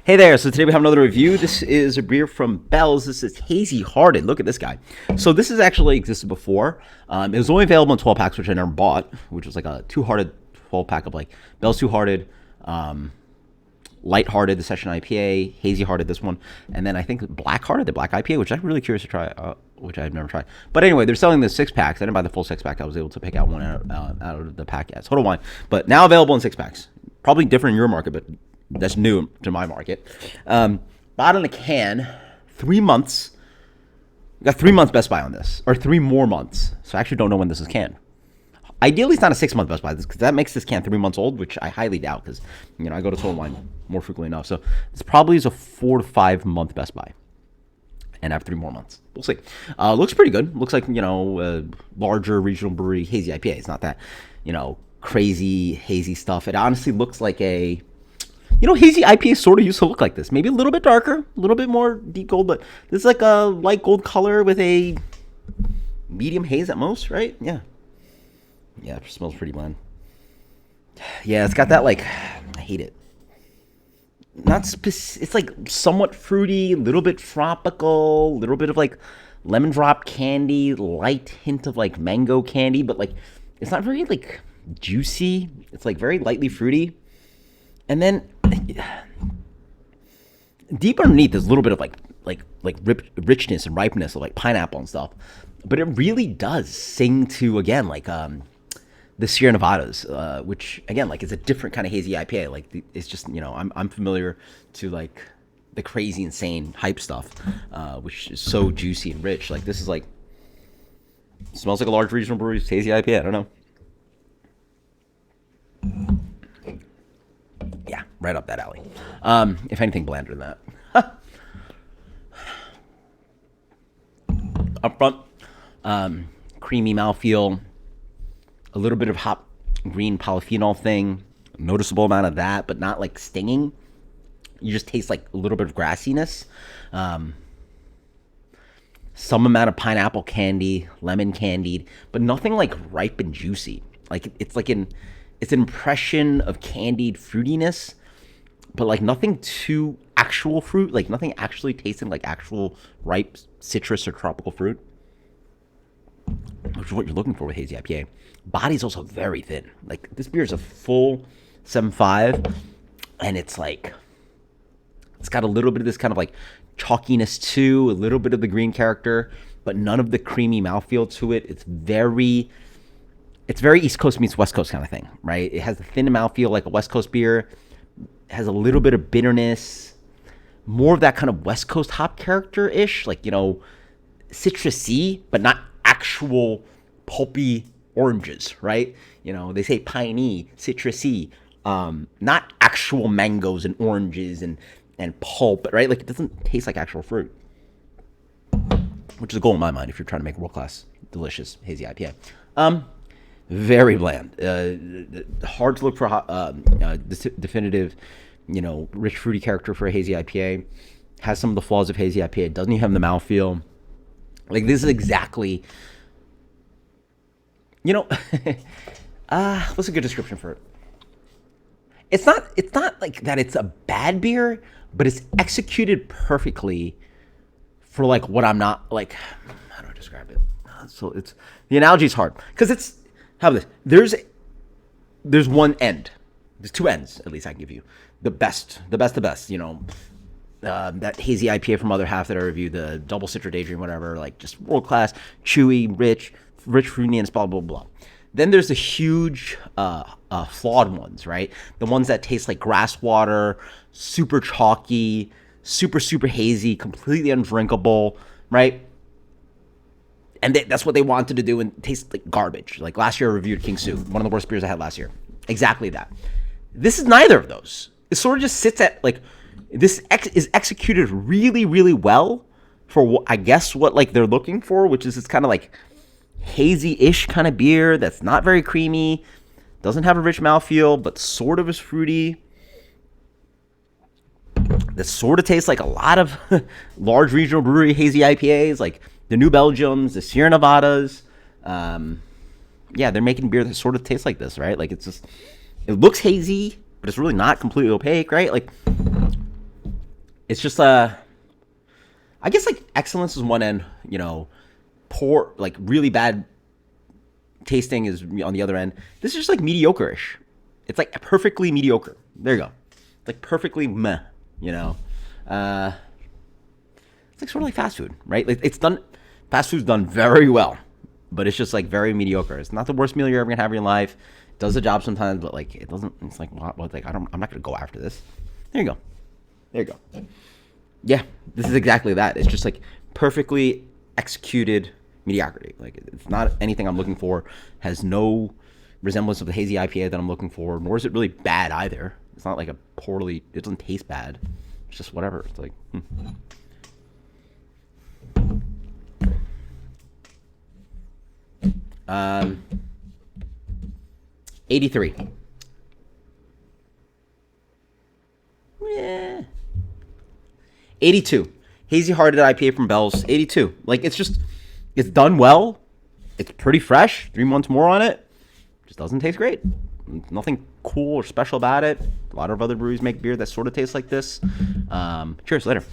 Hey there, so today we have another review. This is a beer from Bell's. This is Hazy Hearted. Look at this guy. So this has actually existed before. It was only available in 12 packs, which I never bought, which was like a two-hearted 12 pack of like Bell's Two Hearted, Light Hearted, the Session IPA, Hazy Hearted, this one, and then I think Black Hearted, the Black IPA, which I'm really curious to try, which I've never tried. But anyway, they're selling the 6-packs. I didn't buy the full 6-pack. I was able to pick out one out of the pack. Yeah, it's Total Wine, but now available in 6-packs. Probably different in your market, but that's new to my market. Bought in a can, 3 months. We got 3 months Best Buy on this, or 3 more months. So I actually don't know when this is canned. Ideally, it's not a 6-month Best Buy, because that makes this can 3 months old, which I highly doubt, because I go to Total Wine more frequently enough. So this probably is a 4 to 5 month Best Buy, and I have 3 more months. We'll see. Looks pretty good. Looks like larger regional brewery hazy IPA. It's not that crazy hazy stuff. It honestly looks like a hazy IPA sort of used to look like this. Maybe a little bit darker, a little bit more deep gold, but this is like a light gold color with a medium haze at most, right? Yeah. Yeah, it smells pretty bland. Yeah, it's got that, I hate it. It's like somewhat fruity, a little bit tropical, a little bit of lemon drop candy, light hint of mango candy, but it's not very juicy. It's very lightly fruity. And then deep underneath, there's a little bit of richness and ripeness of pineapple and stuff. But it really does sing to, again, the Sierra Nevadas, which again, is a different kind of hazy IPA. It's just, I'm familiar to the crazy, insane hype stuff, which is so juicy and rich. This is smells like a large regional brewery's hazy IPA. I don't know. Yeah, right up that alley. If anything, blander than that. Up front, creamy mouthfeel, a little bit of hop green polyphenol thing, noticeable amount of that, but not stinging. You just taste a little bit of grassiness. Some amount of pineapple candy, lemon candied, but nothing ripe and juicy. It's an impression of candied fruitiness, but nothing too actual fruit, nothing actually tasting like actual ripe citrus or tropical fruit, which is what you're looking for with hazy IPA. Body's also very thin. This beer is a full 7.5, and it's got a little bit of this kind of chalkiness too, a little bit of the green character, but none of the creamy mouthfeel to it. It's very East Coast meets West Coast kind of thing, right? It has a thin mouthfeel like a West Coast beer. It has a little bit of bitterness, more of that kind of West Coast hop character-ish, citrusy, but not actual pulpy oranges, right? They say piney, citrusy, not actual mangoes and oranges and pulp, right? It doesn't taste like actual fruit, which is a goal in my mind if you're trying to make world-class, delicious hazy IPA. Very bland. Hard to look for definitive, rich fruity character for a hazy IPA. Has some of the flaws of hazy IPA. Doesn't even have the mouthfeel. This is exactly, what's a good description for it? It's not that it's a bad beer, but it's executed perfectly for what I'm not how do I describe it? So the analogy is hard because it's. How about this? There's one end. There's 2 ends, at least I can give you. The best. That hazy IPA from Other Half that I reviewed, the Double Citra Daydream, whatever, just world class, chewy, rich fruitiness, blah, blah, blah. Then there's the huge, flawed ones, right? The ones that taste like grass water, super chalky, super, super hazy, completely undrinkable, right? And that's what they wanted to do and taste like garbage. Last year I reviewed King Sue, one of the worst beers I had last year. Exactly that. This is neither of those. It sort of just sits at this is executed really, really well for I guess what they're looking for, which is this kind of hazy-ish kind of beer that's not very creamy, doesn't have a rich mouthfeel, but sort of is fruity. That sort of tastes like a lot of large regional brewery hazy IPAs, the New Belgiums, the Sierra Nevadas. Yeah, they're making beer that sort of tastes like this, right? It's just, it looks hazy, but it's really not completely opaque, right? It's just I guess like excellence is one end, you know, poor like really bad tasting is on the other end. This is just like mediocre-ish. It's like perfectly mediocre. There you go. It's like perfectly meh, you know. Uh, it's like sort of like fast food, right? Like it's done. Fast food's done very well, but it's just like very mediocre. It's not the worst meal you're ever gonna have in your life. It does the job sometimes, but like it doesn't. It's like what like I'm not gonna go after this. There you go. There you go. Yeah, this is exactly that. It's just like perfectly executed mediocrity. Like it's not anything I'm looking for. Has no resemblance of the hazy IPA that I'm looking for, nor is it really bad either. It's not like a poorly. It doesn't taste bad. It's just whatever. It's like. 83. Yeah. 82. Hazy Hearted IPA from Bell's. 82. Like, it's done well. It's pretty fresh. 3 months more on it. Just doesn't taste great. Nothing cool or special about it. A lot of other breweries make beer that sort of tastes like this. Cheers, later.